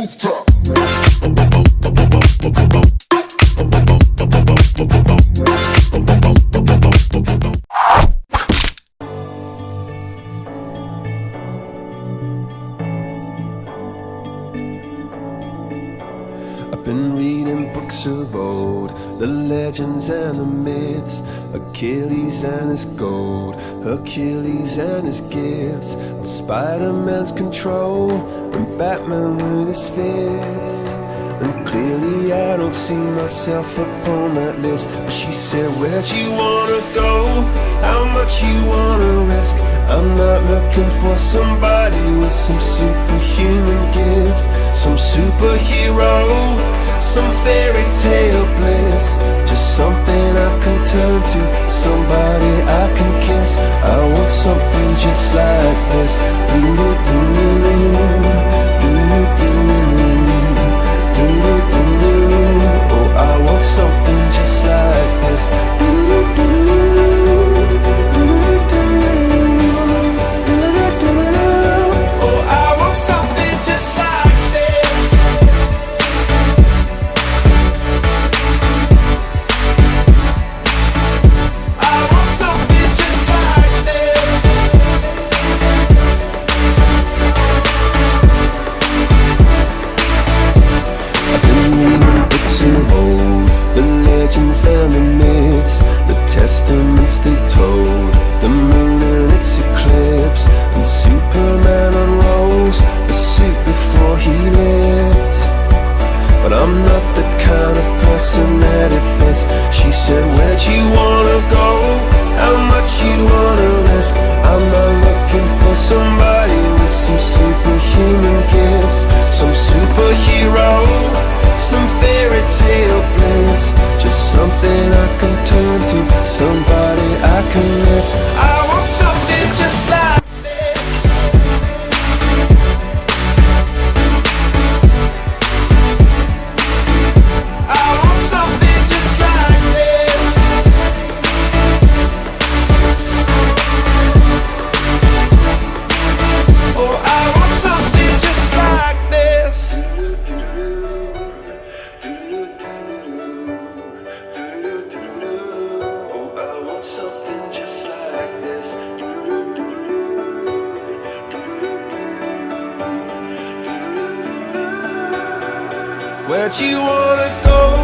rooftop. I've been reading books of old, the legends and the myths, Achilles and his gold, Hercules and his gifts, and Spider-Man's control, and Batman with his fist. And clearly I don't see myself upon that list. But she said, where'd you wanna go? How much you wanna risk? I'm not looking for somebody with some superhuman gifts, some superhero, some fairy tale bliss. Just something I can turn to, somebody I can kiss. I want something just like this. Oh, I want something just like this. Oh, I want something just like this. I want something just like this. I've been reading books of old, the legends and the myths, the testaments they told, the moon and its eclipse, and Superman unrolls the suit before he lived. But I'm not the kind of person that it fits. She said, where'd you wanna go? How much you wanna risk? I'm not looking for somebody with some superhuman gifts, some superhero, some fairy tale bliss. Just something I can turn to, somebody I can miss. I want something just like this. I want something just like this. Oh, I want something just like this. Oh, I want something just like this. Where'd you wanna go?